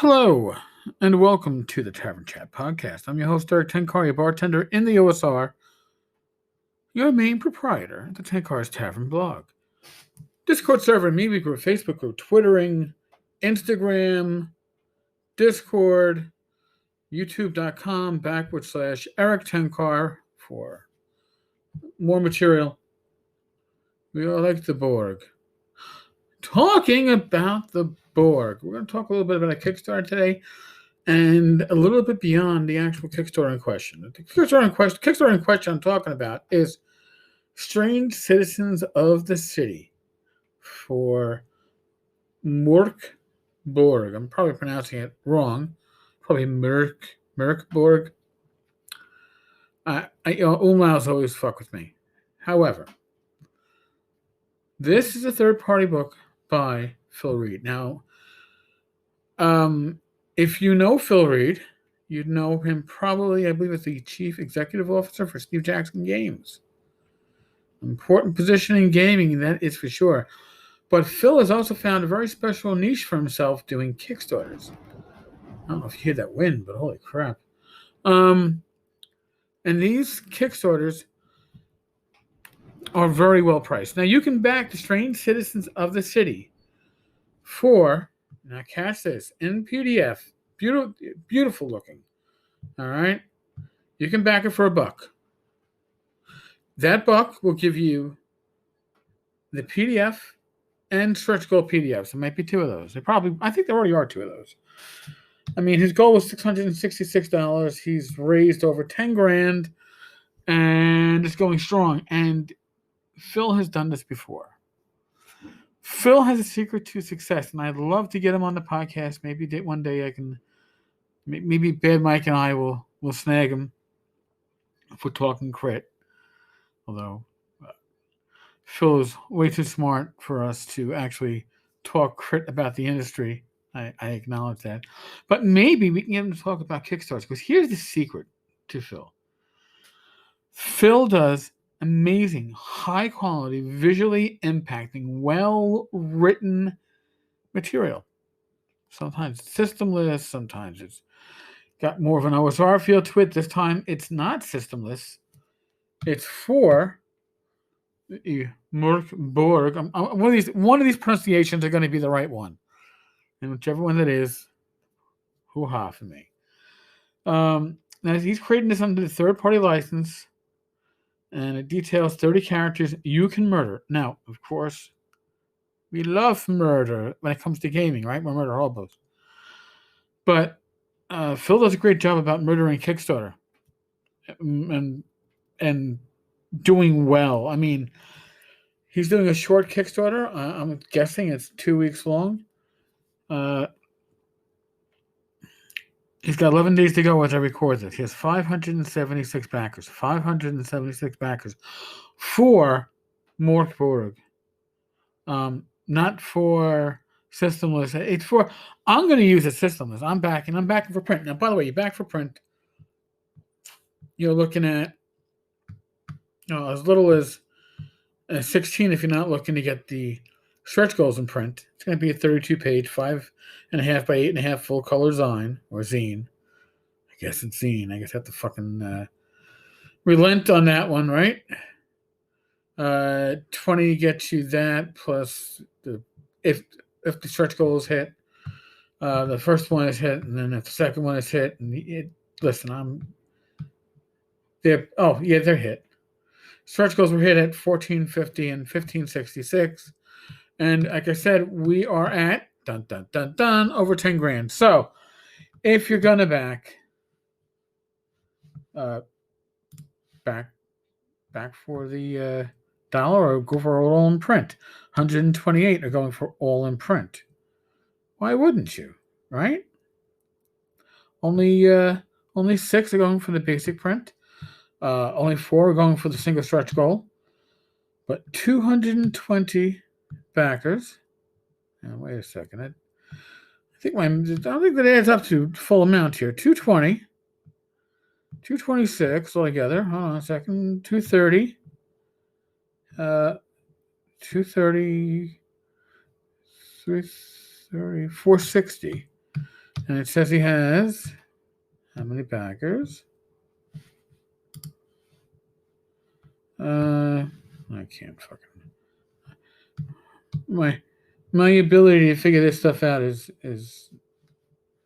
Hello, and welcome to the Tavern Chat Podcast. I'm your host, Eric Tenkar, a bartender in the OSR, your main proprietor of the Tenkar's Tavern blog. Discord server, media group, Facebook group, Twittering, Instagram, Discord, youtube.com/Eric Tenkar for more material. We all like the Borg. Talking about the Borg. We're going to talk a little bit about a Kickstarter today and a little bit beyond the actual Kickstarter in question. The Kickstarter in question I'm talking about is Strange Citizens of the City for Mork Borg. I'm probably pronouncing it wrong. Probably Mork Borg. Umlauts always fuck with me. However, this is a third-party book by Phil Reed. Now, if you know Phil Reed, you'd know him probably, I believe, as the Chief Executive Officer for Steve Jackson Games. Important position in gaming, that is for sure. But Phil has also found a very special niche for himself doing Kickstarters. I don't know if you hear that wind, but holy crap. And these Kickstarters are very well priced. Now, you can back the Strange Citizens of the City for, now catch this, in PDF, beautiful looking. All right? You can back it for $1. That $1 will give you the PDF and stretch goal PDFs. There might be 2 of those. I think there already are 2 of those. I mean, his goal was $666. He's raised over $10,000 and it's going strong. And Phil has done this before. Phil has a secret to success, and I'd love to get him on the podcast. Maybe one day I can, maybe Bad Mike and I will snag him if we're talking crit. Although Phil is way too smart for us to actually talk crit about the industry. I acknowledge that. But maybe we can get him to talk about Kickstarters, because here's the secret to Phil. Phil does amazing, high-quality, visually impacting, well-written material. Sometimes it's systemless. Sometimes it's got more of an OSR feel to it. This time, it's not systemless. It's for Mork Borg. One of these pronunciations are going to be the right one, and whichever one that is, hoo-ha for me. Now he's creating this under the third-party license, and it details 30 characters you can murder. Now, of course, we love murder when it comes to gaming, right? We're murder hobos. But Phil does a great job about murdering Kickstarter and doing well. I mean, he's doing a short Kickstarter. I'm guessing it's 2 weeks long. He's got 11 days to go as I record this. He has 576 backers. 576 backers for Mork Borg. Not for systemless. It's for, I'm going to use a systemless. I'm backing for print. Now, by the way, you back for print, you're looking at as little as 16 if you're not looking to get the stretch goals in print. It's going to be a 32-page, 5.5 by 8.5 full color zine or zine. I guess it's zine. I guess I have to fucking relent on that one, right? 20 gets you that, plus if the stretch goal is hit, the first one is hit, and then if the second one is hit, and they're hit. Stretch goals were hit at 1450 and 1566, and like I said, we are at over $10,000. So if you're gonna back for the dollar, or go for all in print. 128 are going for all in print. Why wouldn't you, right? Only 6 are going for the basic print. Only 4 are going for the single stretch goal. But 220 backers. Now, wait a second. I don't think that adds up to full amount here. 220. 226 altogether. Hold on a second. 230. 230, 330, 460. And it says he has how many backers? I can't fucking. My ability to figure this stuff out is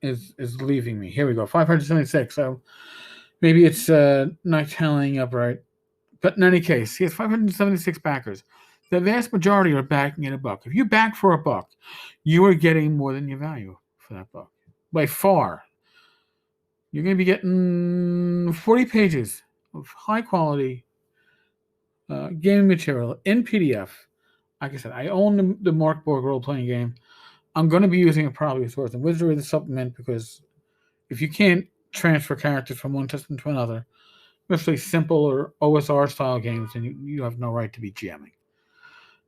leaving me. Here we go. 576. So maybe it's not tallying up right. But in any case, he has 576 backers. The vast majority are backing at $1. If you back for $1, you are getting more than your value for that book. By far. You're going to be getting 40 pages of high quality gaming material in PDF. Like I said, I own the Mork Borg role-playing game. I'm going to be using it probably as Swords and Wizardry the supplement, because if you can't transfer characters from one system to another, especially simple or OSR style games, then you have no right to be GMing.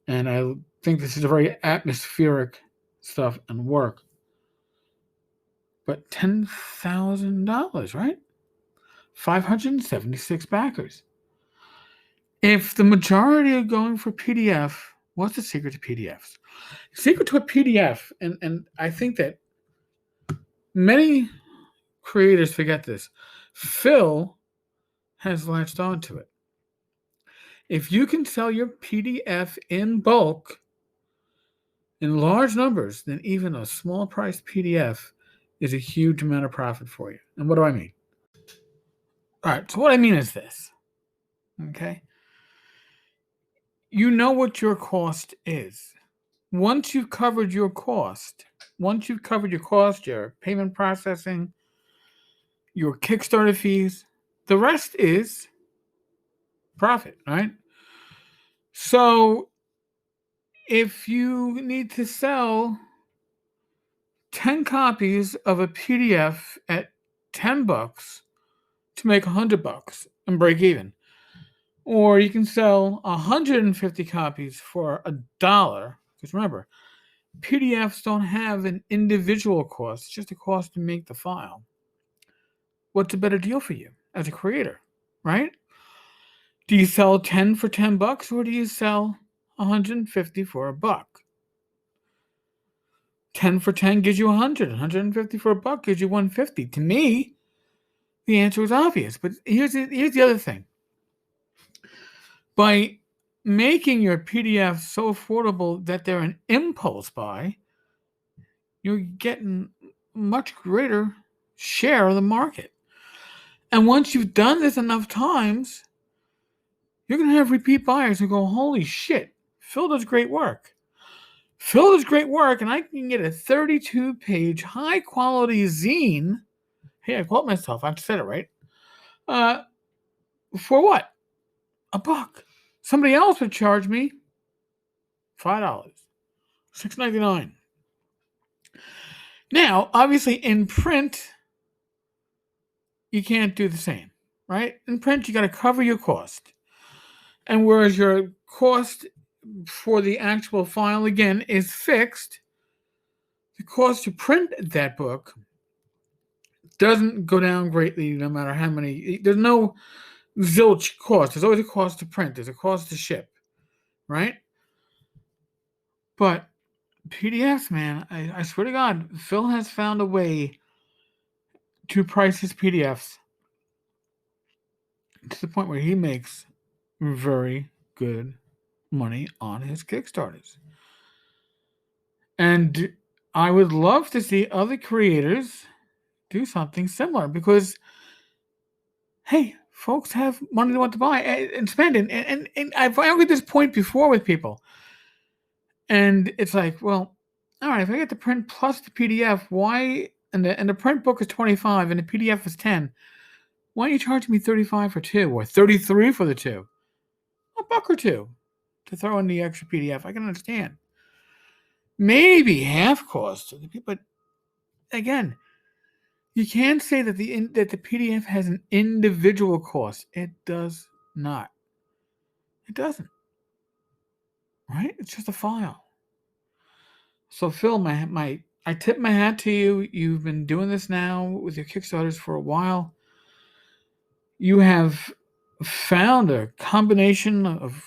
And I think this is a very atmospheric stuff and work. But $10,000, right? 576 backers. If the majority are going for PDF, what's the secret to PDFs? The secret to a PDF, and I think that many creators forget this. Phil has latched onto it. If you can sell your PDF in bulk, in large numbers, then even a small priced PDF is a huge amount of profit for you. And what do I mean? All right, so what I mean is this. Okay? You know what your cost is. Once you've covered your cost, your payment processing, your Kickstarter fees, the rest is profit, right? So if you need to sell 10 copies of a PDF at $10 to make $100 and break even, or you can sell 150 copies for $1, because remember, PDFs don't have an individual cost, it's just a cost to make the file. What's a better deal for you as a creator, right? Do you sell 10 for $10, or do you sell 150 for $1? 10 for 10 gives you 100. 150 for $1 gives you 150. To me, the answer is obvious. But here's the other thing. By making your PDF so affordable that they're an impulse buy, you're getting a much greater share of the market. And once you've done this enough times, you're going to have repeat buyers who go, holy shit, Phil does great work. Phil does great work, and I can get a 32-page, high-quality zine. Hey, I quote myself. I've said it right. For what? $1. Somebody else would charge me $5, $6.99. Now, obviously, in print, you can't do the same, right? In print, you got to cover your cost. And whereas your cost for the actual file, again, is fixed, the cost to print that book doesn't go down greatly no matter how many. There's no zilch cost. There's always a cost to print. There's a cost to ship, right? But PDFs, man, I swear to God, Phil has found a way to price his PDFs to the point where he makes very good money on his Kickstarters. And I would love to see other creators do something similar, because, hey, folks have money they want to buy and spend. And I've argued this point before with people. And it's like, well, all right, if I get the print plus the PDF, why? And the print book is $25 and the PDF is $10. Why are you charging me $35 for two or $33 for the two? $1 or $2 to throw in the extra PDF. I can understand. Maybe half cost, but again, you can't say that the PDF has an individual cost. It does not. It doesn't. Right? It's just a file. So Phil, I tip my hat to you. You've been doing this now with your Kickstarters for a while. You have found a combination of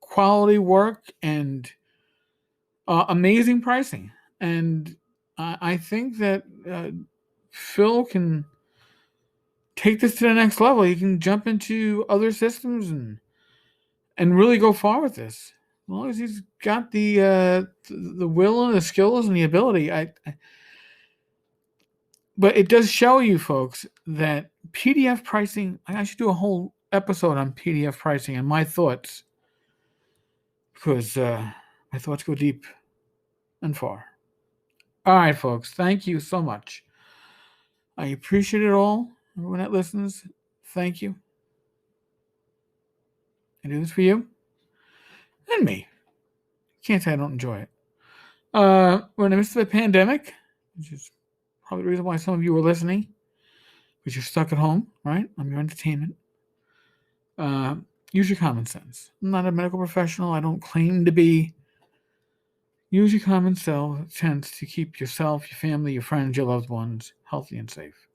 quality work and amazing pricing. And I think that Phil can take this to the next level. He can jump into other systems and really go far with this. As long as he's got the will and the skills and the ability. But it does show you folks that PDF pricing, I should do a whole episode on PDF pricing and my thoughts, because my thoughts go deep and far. All right, folks, thank you so much. I appreciate it all. Everyone that listens, thank you. I do this for you and me. Can't say I don't enjoy it. We're in the midst of a pandemic, which is probably the reason why some of you are listening, because you're stuck at home, right? I'm your entertainment. Use your common sense. I'm not a medical professional. I don't claim to be. Use your common sense to keep yourself, your family, your friends, your loved ones healthy and safe.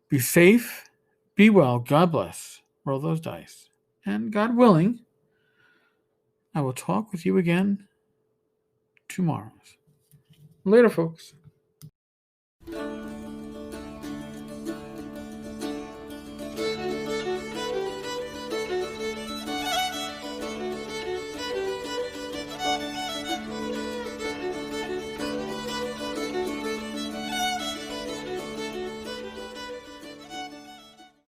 Be safe. Be well. God bless. Roll those dice. And God willing, I will talk with you again tomorrow. Later, folks.